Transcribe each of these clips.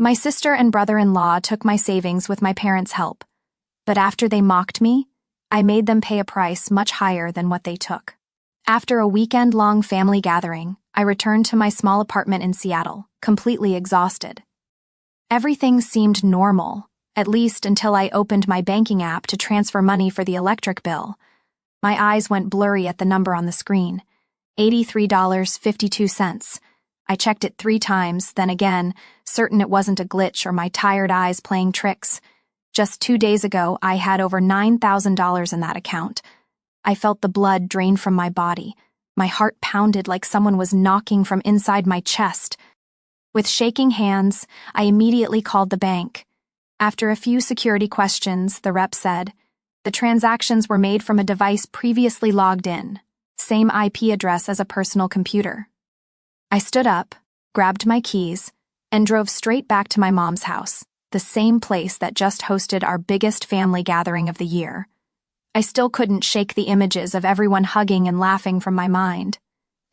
My sister and brother-in-law took my savings with my parents' help, but after they mocked me, I made them pay a price much higher than what they took. After a weekend-long family gathering, I returned to my small apartment in Seattle, completely exhausted. Everything seemed normal, at least until I opened my banking app to transfer money for the electric bill. My eyes went blurry at the number on the screen, $83.52. I checked it 3 times, then again, certain it wasn't a glitch or my tired eyes playing tricks. Just 2 days ago, I had over $9,000 in that account. I felt the blood drain from my body. My heart pounded like someone was knocking from inside my chest. With shaking hands, I immediately called the bank. After a few security questions, the rep said, the transactions were made from a device previously logged in, same IP address as a personal computer. I stood up, grabbed my keys, and drove straight back to my mom's house, the same place that just hosted our biggest family gathering of the year. I still couldn't shake the images of everyone hugging and laughing from my mind.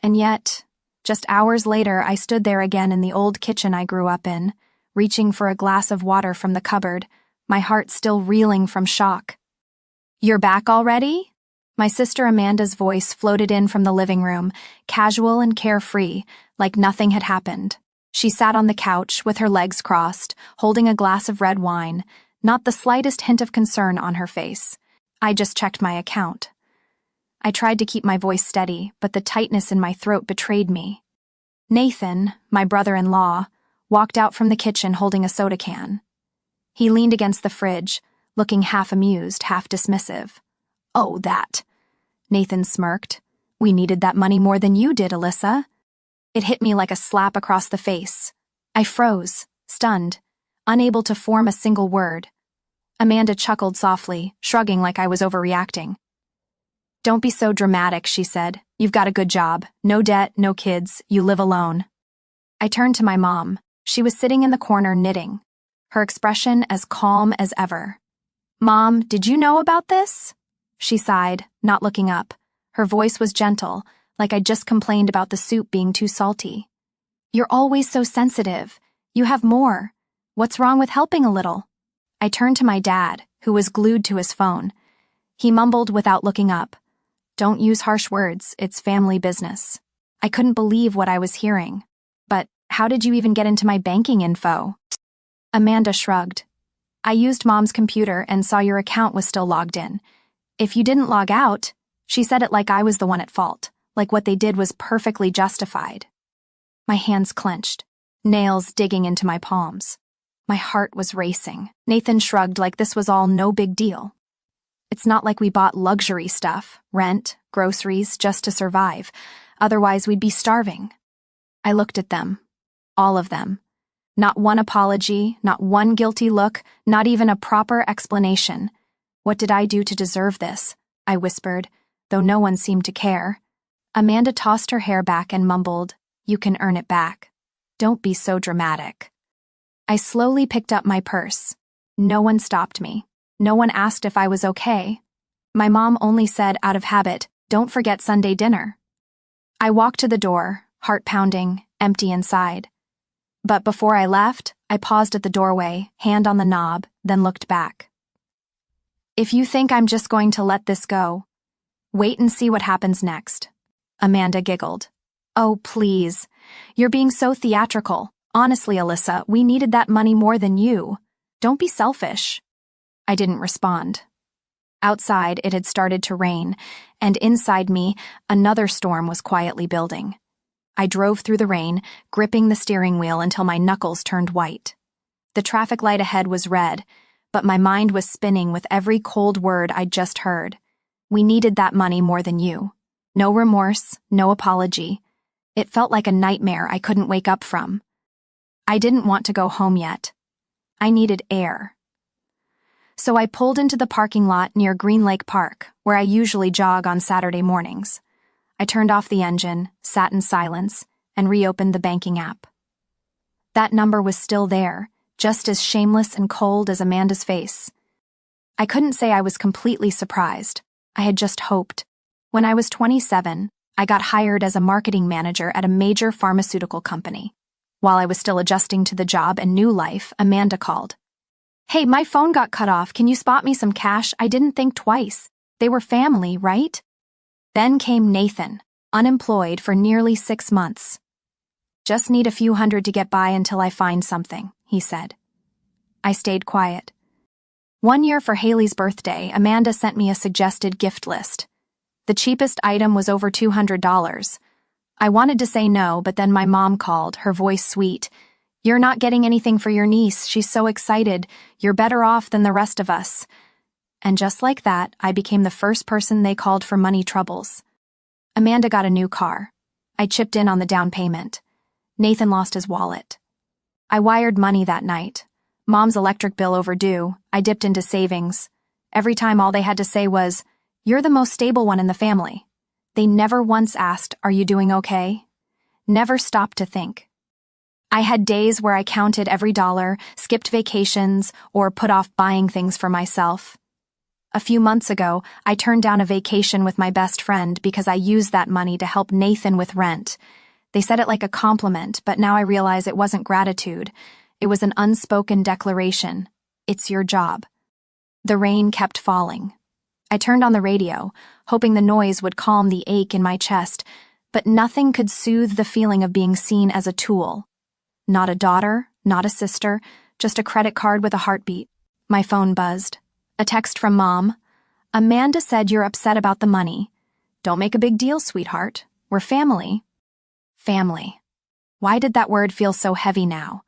And yet, just hours later, I stood there again in the old kitchen I grew up in, reaching for a glass of water from the cupboard, my heart still reeling from shock. "You're back already?" My sister Amanda's voice floated in from the living room, casual and carefree, like nothing had happened. She sat on the couch with her legs crossed, holding a glass of red wine, not the slightest hint of concern on her face. I just checked my account. I tried to keep my voice steady, but the tightness in my throat betrayed me. Nathan, my brother-in-law, walked out from the kitchen holding a soda can. He leaned against the fridge, looking half amused, half dismissive. "Oh, that." Nathan smirked. "We needed that money more than you did, Alyssa." It hit me like a slap across the face. I froze, stunned, unable to form a single word. Amanda chuckled softly, shrugging like I was overreacting. "Don't be so dramatic," she said. "You've got a good job. No debt, no kids, you live alone." I turned to my mom. She was sitting in the corner knitting, her expression as calm as ever. "Mom, did you know about this?" She sighed, not looking up. Her voice was gentle, like I'd just complained about the soup being too salty. "You're always so sensitive. You have more. What's wrong with helping a little?" I turned to my dad, who was glued to his phone. He mumbled without looking up. "Don't use harsh words, it's family business." I couldn't believe what I was hearing. "But how did you even get into my banking info?" Amanda shrugged. "I used Mom's computer and saw your account was still logged in. If you didn't log out," she said it like I was the one at fault, like what they did was perfectly justified. My hands clenched, nails digging into my palms. My heart was racing. Nathan shrugged like this was all no big deal. "It's not like we bought luxury stuff, rent, groceries, just to survive. Otherwise, we'd be starving." I looked at them. All of them. Not one apology, not one guilty look, not even a proper explanation. "What did I do to deserve this?" I whispered, though no one seemed to care. Amanda tossed her hair back and mumbled, "You can earn it back. Don't be so dramatic." I slowly picked up my purse. No one stopped me. No one asked if I was okay. My mom only said out of habit, "Don't forget Sunday dinner." I walked to the door, heart pounding, empty inside. But before I left, I paused at the doorway, hand on the knob, then looked back. "If you think I'm just going to let this go, wait and see what happens next." Amanda giggled. "Oh, please. You're being so theatrical. Honestly, Alyssa, we needed that money more than you. Don't be selfish." I didn't respond. Outside, it had started to rain, and inside me, another storm was quietly building. I drove through the rain, gripping the steering wheel until my knuckles turned white. The traffic light ahead was red, but my mind was spinning with every cold word I'd just heard. We needed that money more than you. No remorse, no apology. It felt like a nightmare I couldn't wake up from. I didn't want to go home yet. I needed air. So I pulled into the parking lot near Green Lake Park, where I usually jog on Saturday mornings. I turned off the engine, sat in silence, and reopened the banking app. That number was still there, just as shameless and cold as Amanda's face. I couldn't say I was completely surprised. I had just hoped. When I was 27, I got hired as a marketing manager at a major pharmaceutical company. While I was still adjusting to the job and new life, Amanda called. "Hey, my phone got cut off. Can you spot me some cash? I didn't think twice. They were family, right?" Then came Nathan, unemployed for nearly 6 months. "Just need a few hundred to get by until I find something," he said. I stayed quiet. One year for Haley's birthday, Amanda sent me a suggested gift list. The cheapest item was over $200. I wanted to say no, but then my mom called, her voice sweet. "You're not getting anything for your niece. She's so excited. You're better off than the rest of us." And just like that, I became the first person they called for money troubles. Amanda got a new car. I chipped in on the down payment. Nathan lost his wallet. I wired money that night. Mom's electric bill overdue. I dipped into savings. Every time all they had to say was, "You're the most stable one in the family." They never once asked, "Are you doing okay?" Never stopped to think. I had days where I counted every dollar, skipped vacations, or put off buying things for myself. A few months ago, I turned down a vacation with my best friend because I used that money to help Nathan with rent. They said it like a compliment, but now I realize it wasn't gratitude. It was an unspoken declaration. It's your job. The rain kept falling. I turned on the radio, hoping the noise would calm the ache in my chest, but nothing could soothe the feeling of being seen as a tool. Not a daughter, not a sister, just a credit card with a heartbeat. My phone buzzed. A text from Mom. "Amanda said you're upset about the money. Don't make a big deal, sweetheart. We're family." Family. Why did that word feel so heavy now?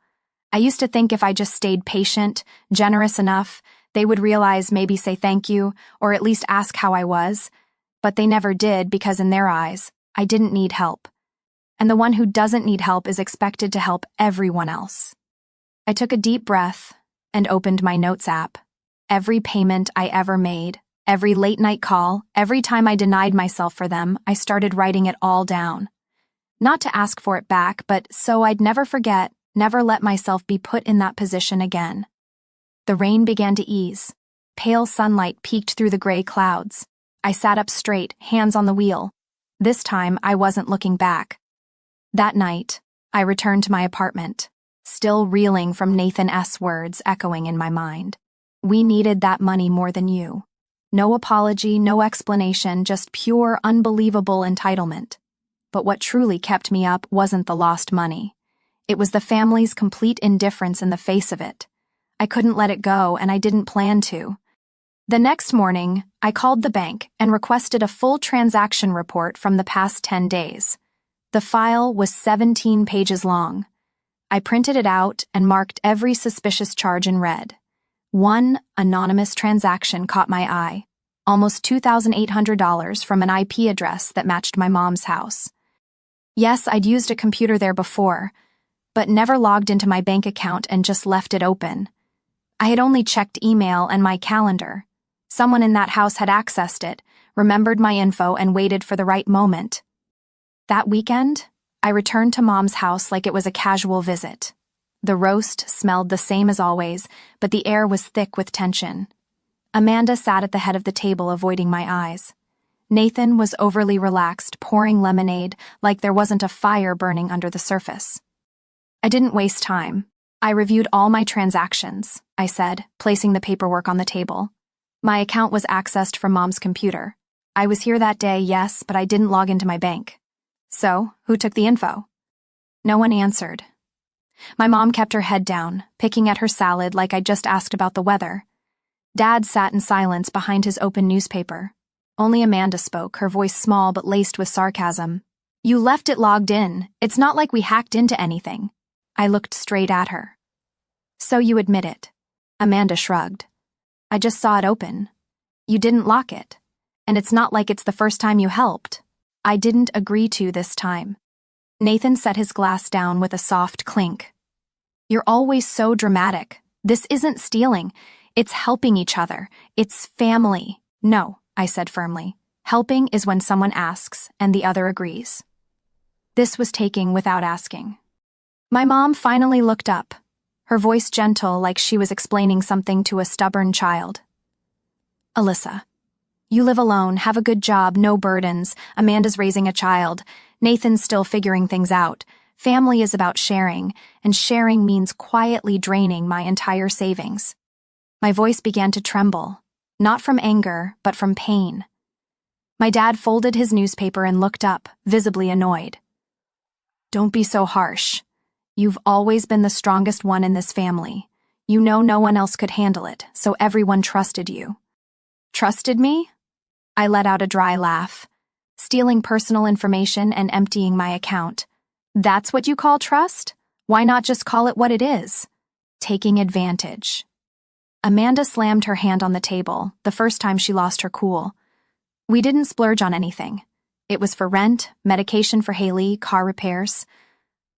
I used to think if I just stayed patient, generous enough, they would realize, maybe say thank you, or at least ask how I was. But they never did because in their eyes, I didn't need help. And the one who doesn't need help is expected to help everyone else. I took a deep breath and opened my notes app. Every payment I ever made, every late-night call, every time I denied myself for them, I started writing it all down. Not to ask for it back, but so I'd never forget, never let myself be put in that position again. The rain began to ease. Pale sunlight peeked through the gray clouds. I sat up straight, hands on the wheel. This time, I wasn't looking back. That night, I returned to my apartment, still reeling from Nathan S.'s words echoing in my mind. "We needed that money more than you." No apology, no explanation, just pure, unbelievable entitlement. But what truly kept me up wasn't the lost money. It was the family's complete indifference in the face of it. I couldn't let it go, and I didn't plan to. The next morning, I called the bank and requested a full transaction report from the past 10 days. The file was 17 pages long. I printed it out and marked every suspicious charge in red. One anonymous transaction caught my eye. Almost $2,800 from an IP address that matched my mom's house. Yes, I'd used a computer there before, but never logged into my bank account and just left it open. I had only checked email and my calendar. Someone in that house had accessed it, remembered my info, and waited for the right moment. That weekend, I returned to Mom's house like it was a casual visit. The roast smelled the same as always, but the air was thick with tension. Amanda sat at the head of the table, avoiding my eyes. Nathan was overly relaxed, pouring lemonade like there wasn't a fire burning under the surface. I didn't waste time. I reviewed all my transactions, I said, placing the paperwork on the table. My account was accessed from Mom's computer. I was here that day, yes, but I didn't log into my bank. So, who took the info? No one answered. My mom kept her head down, picking at her salad like I'd just asked about the weather. Dad sat in silence behind his open newspaper. Only Amanda spoke, her voice small but laced with sarcasm. "You left it logged in. It's not like we hacked into anything." I looked straight at her. "So you admit it?" Amanda shrugged. "I just saw it open. You didn't lock it. And it's not like it's the first time you helped." I didn't agree to this time. Nathan set his glass down with a soft clink. "You're always so dramatic. This isn't stealing. It's helping each other. It's family." "No," I said firmly. "Helping is when someone asks and the other agrees." This was taking without asking. My mom finally looked up, her voice gentle like she was explaining something to a stubborn child. "Alyssa, you live alone, have a good job, no burdens. Amanda's raising a child. Nathan's still figuring things out. Family is about sharing, and sharing means quietly draining my entire savings. My voice began to tremble, not from anger, but from pain. My dad folded his newspaper and looked up, visibly annoyed. "Don't be so harsh. You've always been the strongest one in this family. You know no one else could handle it, so everyone trusted you." Trusted me? I let out a dry laugh. Stealing personal information and emptying my account. That's what you call trust? Why not just call it what it is? Taking advantage. Amanda slammed her hand on the table, the first time she lost her cool. We didn't splurge on anything. It was for rent, medication for Haley, car repairs.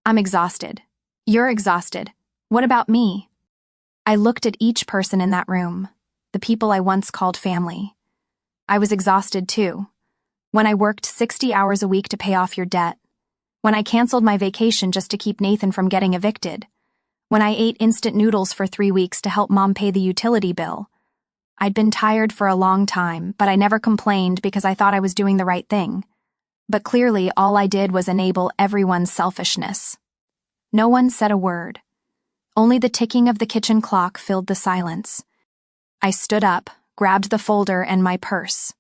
I'm exhausted. You're exhausted. What about me? I looked at each person in that room, the people I once called family. I was exhausted too. When I worked 60 hours a week to pay off your debt. When I canceled my vacation just to keep Nathan from getting evicted. When I ate instant noodles for 3 weeks to help Mom pay the utility bill. I'd been tired for a long time, but I never complained because I thought I was doing the right thing. But clearly all I did was enable everyone's selfishness. No one said a word. Only the ticking of the kitchen clock filled the silence. I stood up, grabbed the folder and my purse.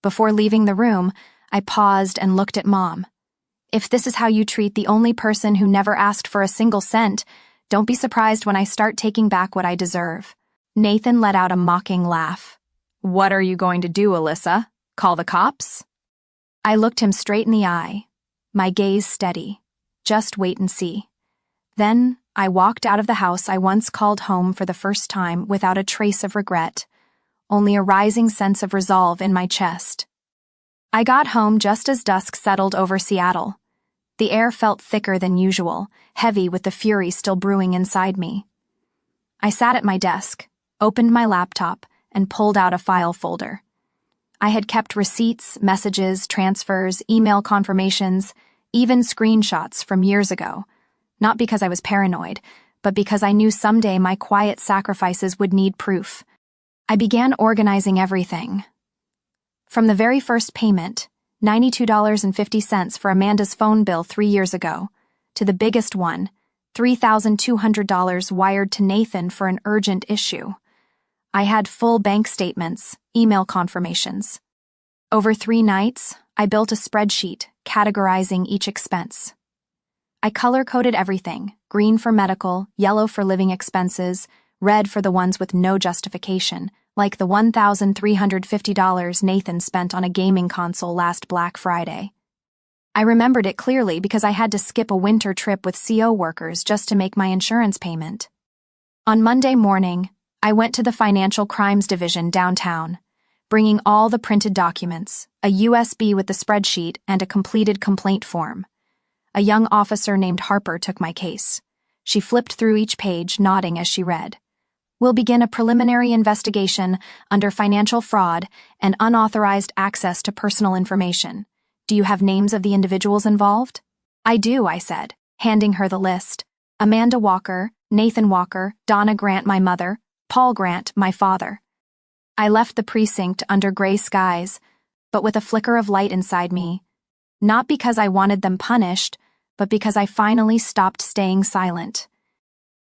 Before leaving the room, I paused and looked at Mom. If this is how you treat the only person who never asked for a single cent, don't be surprised when I start taking back what I deserve. Nathan let out a mocking laugh. What are you going to do, Alyssa? Call the cops? I looked him straight in the eye, my gaze steady. Just wait and see. Then I walked out of the house I once called home for the first time without a trace of regret, only a rising sense of resolve in my chest. I got home just as dusk settled over Seattle. The air felt thicker than usual, heavy with the fury still brewing inside me. I sat at my desk, opened my laptop, and pulled out a file folder. I had kept receipts, messages, transfers, email confirmations, even screenshots from years ago, not because I was paranoid, but because I knew someday my quiet sacrifices would need proof. I began organizing everything. From the very first payment, $92.50 for Amanda's phone bill 3 years ago, to the biggest one, $3,200 wired to Nathan for an urgent issue. I had full bank statements, email confirmations. Over 3 nights, I built a spreadsheet categorizing each expense. I color-coded everything, green for medical, yellow for living expenses, red for the ones with no justification, like the $1,350 Nathan spent on a gaming console last Black Friday. I remembered it clearly because I had to skip a winter trip with CO workers just to make my insurance payment. On Monday morning, I went to the Financial Crimes Division downtown, bringing all the printed documents, a USB with the spreadsheet, and a completed complaint form. A young officer named Harper took my case. She flipped through each page, nodding as she read. We'll begin a preliminary investigation under financial fraud and unauthorized access to personal information. Do you have names of the individuals involved? I do, I said, handing her the list. Amanda Walker, Nathan Walker, Donna Grant, my mother, Paul Grant, my father. I left the precinct under gray skies, but with a flicker of light inside me. Not because I wanted them punished, but because I finally stopped staying silent.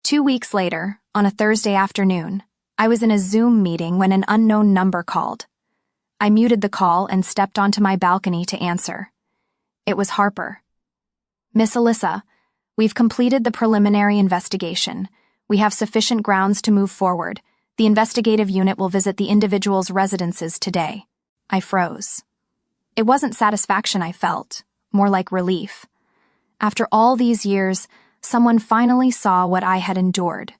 2 weeks later, on a Thursday afternoon, I was in a Zoom meeting when an unknown number called. I muted the call and stepped onto my balcony to answer. It was Harper. Miss Alyssa, we've completed the preliminary investigation. We have sufficient grounds to move forward. The investigative unit will visit the individuals' residences today. I froze. It wasn't satisfaction I felt, more like relief. After all these years, someone finally saw what I had endured.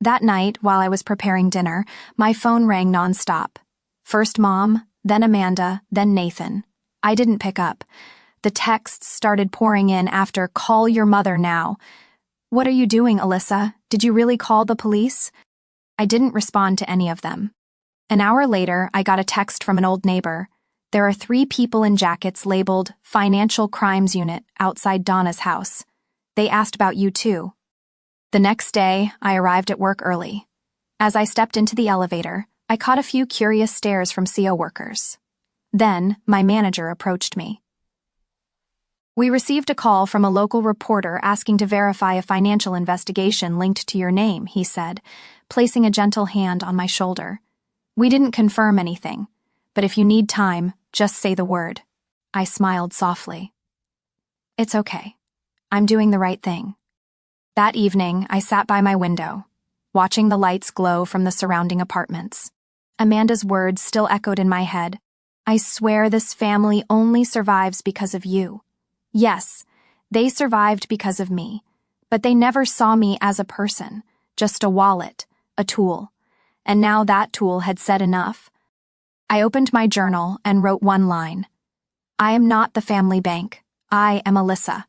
That night, while I was preparing dinner, my phone rang nonstop. First Mom, then Amanda, then Nathan. I didn't pick up. The texts started pouring in after "Call your mother now." What are you doing, Alyssa? Did you really call the police? I didn't respond to any of them. An hour later, I got a text from an old neighbor. There are 3 people in jackets labeled Financial Crimes Unit outside Donna's house. They asked about you too. The next day, I arrived at work early. As I stepped into the elevator, I caught a few curious stares from CO workers. Then, my manager approached me. We received a call from a local reporter asking to verify a financial investigation linked to your name, he said, placing a gentle hand on my shoulder. We didn't confirm anything, but if you need time, just say the word. I smiled softly. It's okay. I'm doing the right thing. That evening, I sat by my window, watching the lights glow from the surrounding apartments. Amanda's words still echoed in my head. I swear this family only survives because of you. Yes, they survived because of me, but they never saw me as a person, just a wallet, a tool. And now that tool had said enough. I opened my journal and wrote one line. I am not the family bank. I am Alyssa.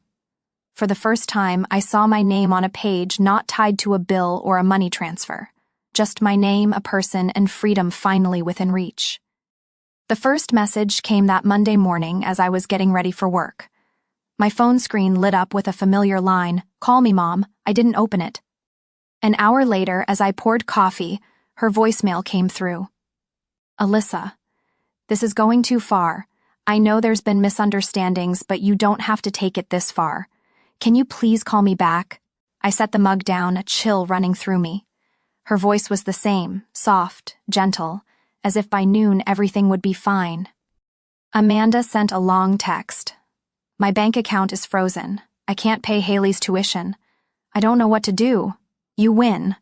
For the first time, I saw my name on a page not tied to a bill or a money transfer. Just my name, a person, and freedom finally within reach. The first message came that Monday morning as I was getting ready for work. My phone screen lit up with a familiar line, "Call me, Mom. I didn't open it." An hour later, as I poured coffee, her voicemail came through. Alyssa, this is going too far. I know there's been misunderstandings, but you don't have to take it this far. Can you please call me back? I set the mug down, a chill running through me. Her voice was the same, soft, gentle, as if by noon everything would be fine. Amanda sent a long text. My bank account is frozen. I can't pay Haley's tuition. I don't know what to do. You win.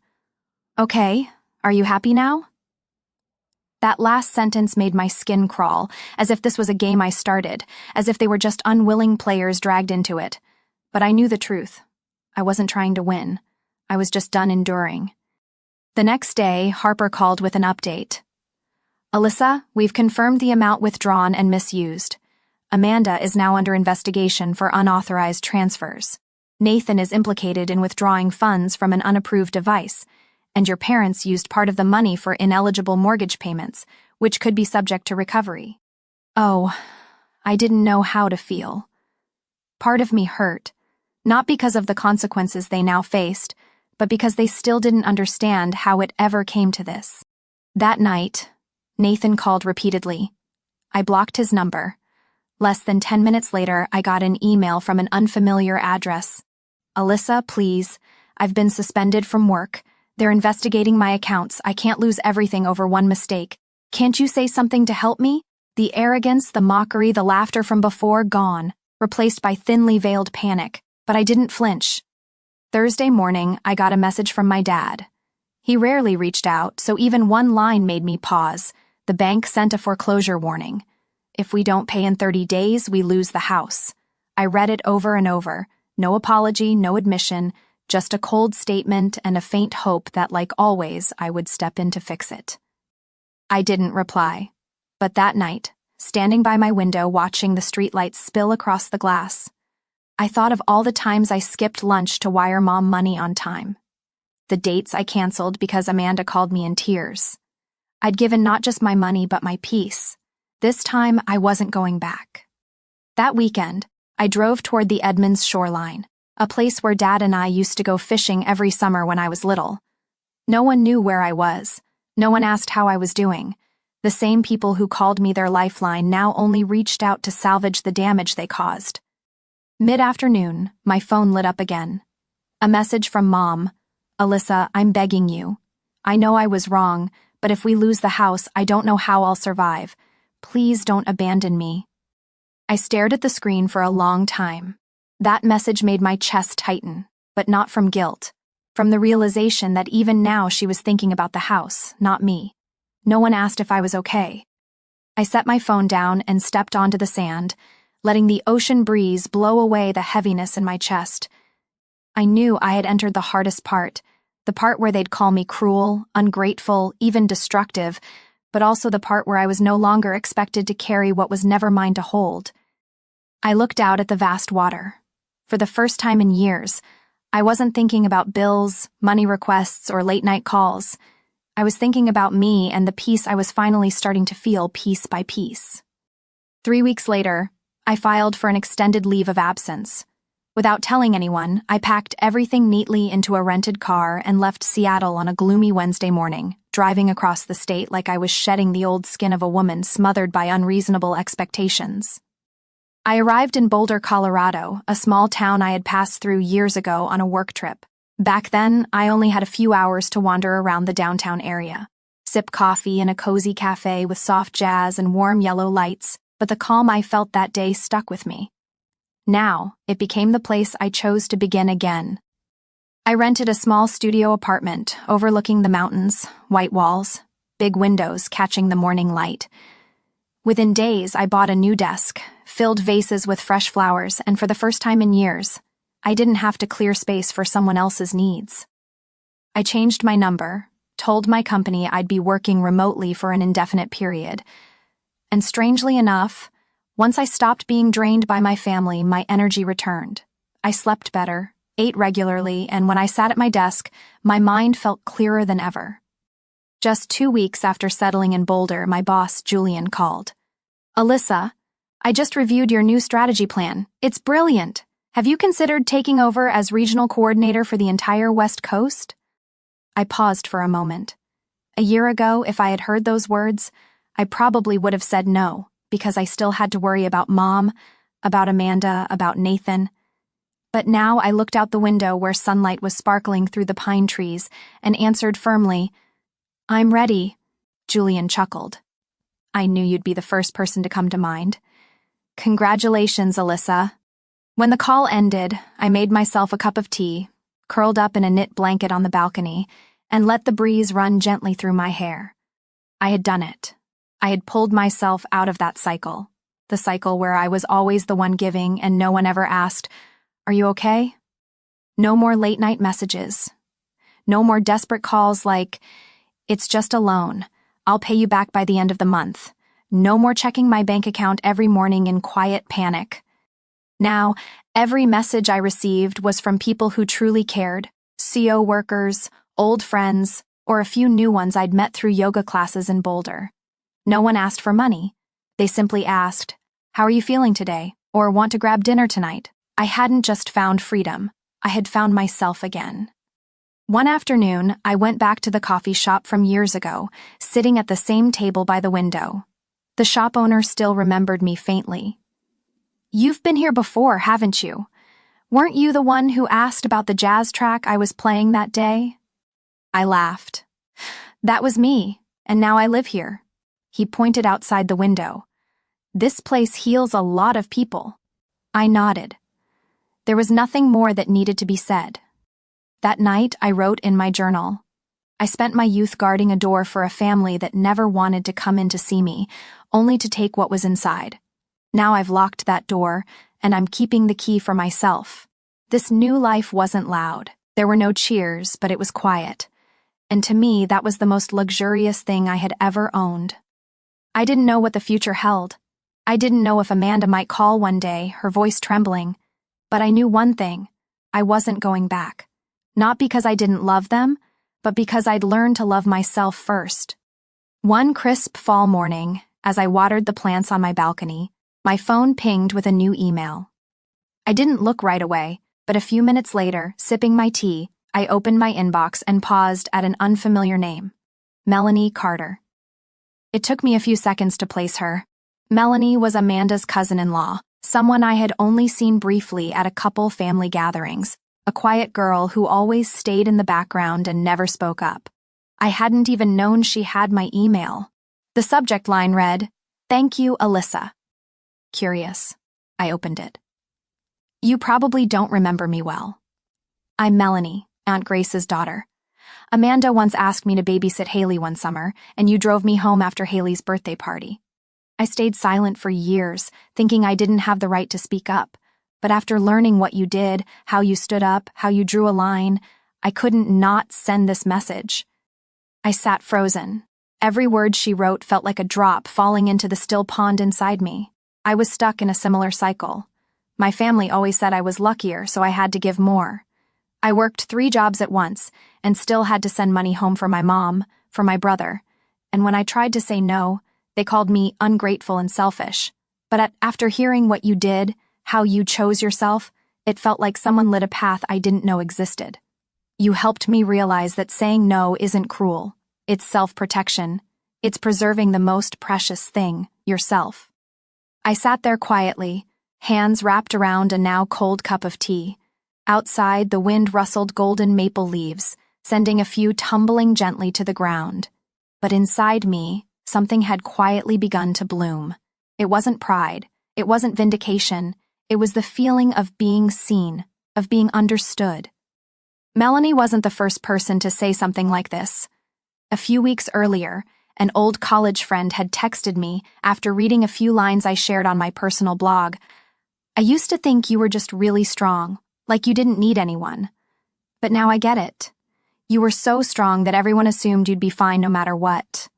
Okay, are you happy now? That last sentence made my skin crawl, as if this was a game I started, as if they were just unwilling players dragged into it. But I knew the truth. I wasn't trying to win. I was just done enduring. The next day, Harper called with an update. Alyssa, we've confirmed the amount withdrawn and misused. Amanda is now under investigation for unauthorized transfers. Nathan is implicated in withdrawing funds from an unapproved device, and your parents used part of the money for ineligible mortgage payments, which could be subject to recovery. Oh, I didn't know how to feel. Part of me hurt, not because of the consequences they now faced, but because they still didn't understand how it ever came to this. That night, Nathan called repeatedly. I blocked his number. Less than 10 minutes later, I got an email from an unfamiliar address. Alyssa, please. I've been suspended from work. They're investigating my accounts. I can't lose everything over one mistake. Can't you say something to help me? The arrogance, the mockery, the laughter from before, gone, replaced by thinly veiled panic. But I didn't flinch. Thursday morning, I got a message from my dad. He rarely reached out, so even one line made me pause. The bank sent a foreclosure warning. If we don't pay in 30 days, we lose the house. I read it over and over. No apology, no admission, just a cold statement and a faint hope that, like always, I would step in to fix it. I didn't reply. But that night, standing by my window watching the streetlights spill across the glass, I thought of all the times I skipped lunch to wire Mom money on time. The dates I canceled because Amanda called me in tears. I'd given not just my money but my peace. This time, I wasn't going back. That weekend, I drove toward the Edmonds shoreline, a place where Dad and I used to go fishing every summer when I was little. No one knew where I was. No one asked how I was doing. The same people who called me their lifeline now only reached out to salvage the damage they caused. Mid-afternoon, my phone lit up again. A message from Mom. Alyssa, I'm begging you. I know I was wrong, but if we lose the house, I don't know how I'll survive. Please don't abandon me. I stared at the screen for a long time. That message made my chest tighten, but not from guilt. From the realization that even now she was thinking about the house, not me. No one asked if I was okay. I set my phone down and stepped onto the sand, letting the ocean breeze blow away the heaviness in my chest. I knew I had entered the hardest part, the part where they'd call me cruel, ungrateful, even destructive, but also the part where I was no longer expected to carry what was never mine to hold. I looked out at the vast water. For the first time in years, I wasn't thinking about bills, money requests, or late-night calls. I was thinking about me and the peace I was finally starting to feel piece by piece. 3 weeks later, I filed for an extended leave of absence. Without telling anyone, I packed everything neatly into a rented car and left Seattle on a gloomy Wednesday morning, driving across the state like I was shedding the old skin of a woman smothered by unreasonable expectations. I arrived in Boulder, Colorado, a small town I had passed through years ago on a work trip. Back then, I only had a few hours to wander around the downtown area, sip coffee in a cozy cafe with soft jazz and warm yellow lights, but the calm I felt that day stuck with me. Now, it became the place I chose to begin again. I rented a small studio apartment overlooking the mountains, white walls, big windows catching the morning light. Within days, I bought a new desk, filled vases with fresh flowers, and for the first time in years, I didn't have to clear space for someone else's needs. I changed my number, told my company I'd be working remotely for an indefinite period, and strangely enough, once I stopped being drained by my family, my energy returned. I slept better, ate regularly, and when I sat at my desk, my mind felt clearer than ever. Just 2 weeks after settling in Boulder, my boss, Julian, called. "Alyssa, I just reviewed your new strategy plan. It's brilliant. Have you considered taking over as regional coordinator for the entire West Coast?" I paused for a moment. A year ago, if I had heard those words, I probably would have said no, because I still had to worry about Mom, about Amanda, about Nathan. But now I looked out the window where sunlight was sparkling through the pine trees and answered firmly, "I'm ready." Julian chuckled. "I knew you'd be the first person to come to mind. Congratulations, Alyssa." When the call ended, I made myself a cup of tea, curled up in a knit blanket on the balcony, and let the breeze run gently through my hair. I had done it. I had pulled myself out of that cycle, the cycle where I was always the one giving and no one ever asked, "Are you okay?" No more late-night messages. No more desperate calls like, "It's just a loan. I'll pay you back by the end of the month." No more checking my bank account every morning in quiet panic. Now, every message I received was from people who truly cared, CO workers, old friends, or a few new ones I'd met through yoga classes in Boulder. No one asked for money. They simply asked, "How are you feeling today?" or "Want to grab dinner tonight?" I hadn't just found freedom. I had found myself again. One afternoon, I went back to the coffee shop from years ago, sitting at the same table by the window. The shop owner still remembered me faintly. "You've been here before, haven't you? Weren't you the one who asked about the jazz track I was playing that day?" I laughed. "That was me, and now I live here." He pointed outside the window. "This place heals a lot of people." I nodded. There was nothing more that needed to be said. That night, I wrote in my journal. I spent my youth guarding a door for a family that never wanted to come in to see me, only to take what was inside. Now I've locked that door, and I'm keeping the key for myself. This new life wasn't loud. There were no cheers, but it was quiet. And to me, that was the most luxurious thing I had ever owned. I didn't know what the future held. I didn't know if Amanda might call one day, her voice trembling. But I knew one thing. I wasn't going back. Not because I didn't love them, but because I'd learned to love myself first. One crisp fall morning, as I watered the plants on my balcony, my phone pinged with a new email. I didn't look right away, but a few minutes later, sipping my tea, I opened my inbox and paused at an unfamiliar name. Melanie Carter. It took me a few seconds to place her. Melanie was Amanda's cousin-in-law, someone I had only seen briefly at a couple family gatherings, a quiet girl who always stayed in the background and never spoke up. I hadn't even known she had my email. The subject line read, "Thank you, Alyssa." Curious. I opened it. "You probably don't remember me well. I'm Melanie, Aunt Grace's daughter. Amanda once asked me to babysit Haley one summer, and you drove me home after Haley's birthday party. I stayed silent for years, thinking I didn't have the right to speak up. But after learning what you did, how you stood up, how you drew a line, I couldn't not send this message." I sat frozen. Every word she wrote felt like a drop falling into the still pond inside me. I was stuck in a similar cycle. My family always said I was luckier, so I had to give more. I worked 3 jobs at once, and still had to send money home for my mom, for my brother. And when I tried to say no, they called me ungrateful and selfish. But after hearing what you did, how you chose yourself, it felt like someone lit a path I didn't know existed. You helped me realize that saying no isn't cruel. It's self-protection. It's preserving the most precious thing, yourself. I sat there quietly, hands wrapped around a now cold cup of tea. Outside, the wind rustled golden maple leaves, sending a few tumbling gently to the ground. But inside me, something had quietly begun to bloom. It wasn't pride. It wasn't vindication. It was the feeling of being seen, of being understood. Melanie wasn't the first person to say something like this. A few weeks earlier, an old college friend had texted me after reading a few lines I shared on my personal blog. "I used to think you were just really strong, like you didn't need anyone. But now I get it. You were so strong that everyone assumed you'd be fine no matter what."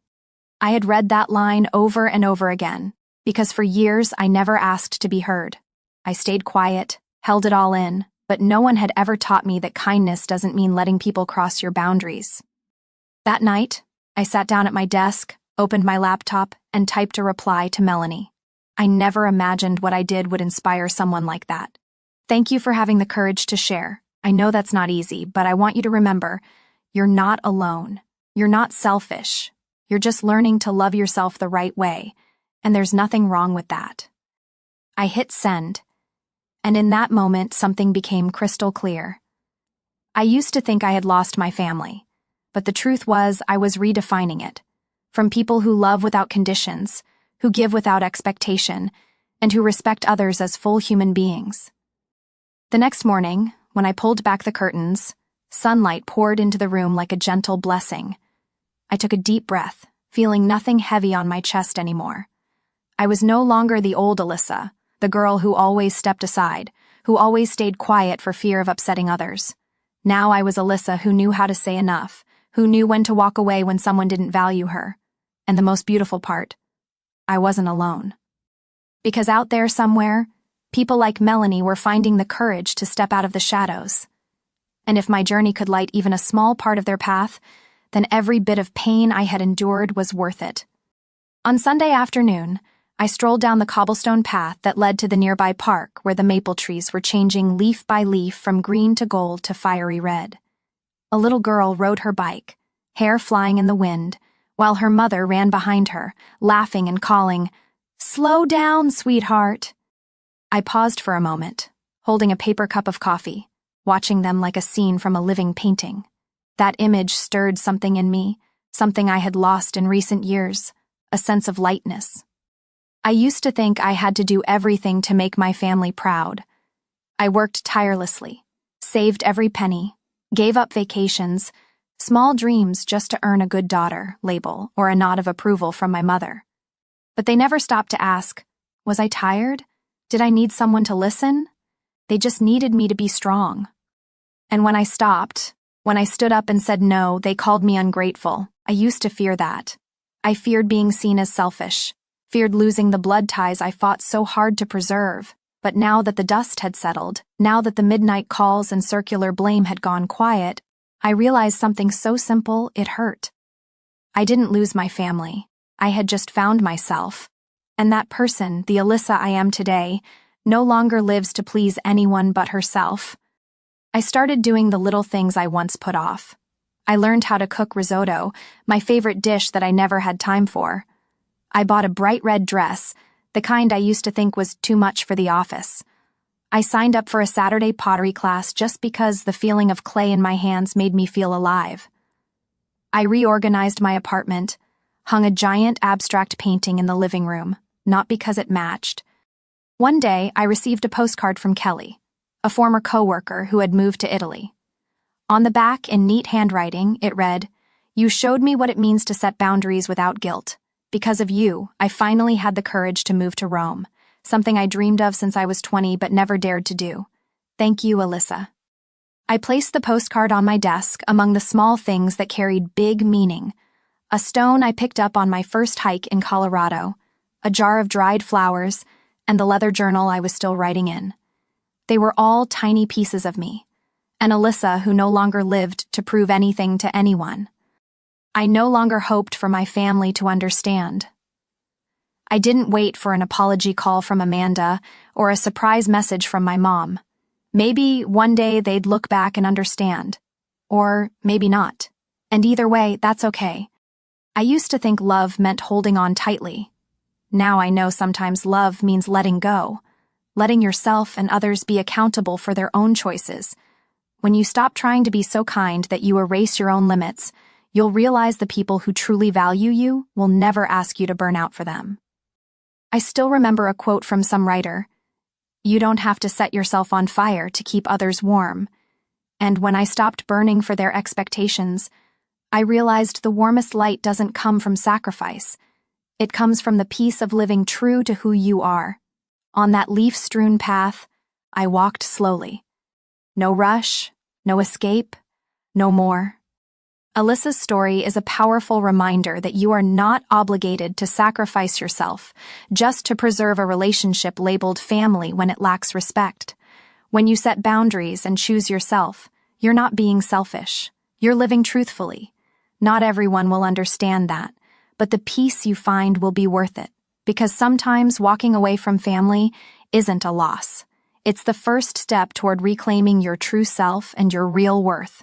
I had read that line over and over again, because for years I never asked to be heard. I stayed quiet, held it all in, but no one had ever taught me that kindness doesn't mean letting people cross your boundaries. That night, I sat down at my desk, opened my laptop, and typed a reply to Melanie. I never imagined what I did would inspire someone like that. "Thank you for having the courage to share. I know that's not easy, but I want you to remember, you're not alone. You're not selfish. You're just learning to love yourself the right way, and there's nothing wrong with that." I hit send, and in that moment something became crystal clear. I used to think I had lost my family, but the truth was I was redefining it. From people who love without conditions, who give without expectation, and who respect others as full human beings. The next morning, when I pulled back the curtains, sunlight poured into the room like a gentle blessing. I took a deep breath, feeling nothing heavy on my chest anymore. I was no longer the old Alyssa, the girl who always stepped aside, who always stayed quiet for fear of upsetting others. Now I was Alyssa who knew how to say enough, who knew when to walk away when someone didn't value her. And the most beautiful part, I wasn't alone. Because out there somewhere, people like Melanie were finding the courage to step out of the shadows. And if my journey could light even a small part of their path, then every bit of pain I had endured was worth it. On Sunday afternoon, I strolled down the cobblestone path that led to the nearby park where the maple trees were changing leaf by leaf from green to gold to fiery red. A little girl rode her bike, hair flying in the wind, while her mother ran behind her, laughing and calling, "Slow down, sweetheart." I paused for a moment, holding a paper cup of coffee, watching them like a scene from a living painting. That image stirred something in me, something I had lost in recent years, a sense of lightness. I used to think I had to do everything to make my family proud. I worked tirelessly, saved every penny, gave up vacations, small dreams just to earn a good daughter label or a nod of approval from my mother. But they never stopped to ask, was I tired? Did I need someone to listen? They just needed me to be strong. And when I stopped, when I stood up and said no, they called me ungrateful. I used to fear that. I feared being seen as selfish, feared losing the blood ties I fought so hard to preserve. But now that the dust had settled, now that the midnight calls and circular blame had gone quiet, I realized something so simple it hurt. I didn't lose my family. I had just found myself. And that person, the Alyssa I am today, no longer lives to please anyone but herself. I started doing the little things I once put off. I learned how to cook risotto, my favorite dish that I never had time for. I bought a bright red dress, the kind I used to think was too much for the office. I signed up for a Saturday pottery class just because the feeling of clay in my hands made me feel alive. I reorganized my apartment, hung a giant abstract painting in the living room, not because it matched. One day, I received a postcard from Kelly, a former coworker who had moved to Italy. On the back, in neat handwriting, it read, "You showed me what it means to set boundaries without guilt. Because of you, I finally had the courage to move to Rome, something I dreamed of since I was 20 but never dared to do. Thank you, Alyssa." I placed the postcard on my desk among the small things that carried big meaning. A stone I picked up on my first hike in Colorado, a jar of dried flowers, and the leather journal I was still writing in. They were all tiny pieces of me, an Alyssa who no longer lived to prove anything to anyone. I no longer hoped for my family to understand. I didn't wait for an apology call from Amanda or a surprise message from my mom. Maybe one day they'd look back and understand. Or maybe not. And either way, that's okay. I used to think love meant holding on tightly. Now I know sometimes love means letting go. letting yourself and others be accountable for their own choices. When you stop trying to be so kind that you erase your own limits, you'll realize the people who truly value you will never ask you to burn out for them. I still remember a quote from some writer: "You don't have to set yourself on fire to keep others warm." And when I stopped burning for their expectations, I realized the warmest light doesn't come from sacrifice. It comes from the peace of living true to who you are. On that leaf-strewn path, I walked slowly. No rush, no escape, no more. Alyssa's story is a powerful reminder that you are not obligated to sacrifice yourself just to preserve a relationship labeled family when it lacks respect. When you set boundaries and choose yourself, you're not being selfish. You're living truthfully. Not everyone will understand that, but the peace you find will be worth it, because sometimes walking away from family isn't a loss. It's the first step toward reclaiming your true self and your real worth.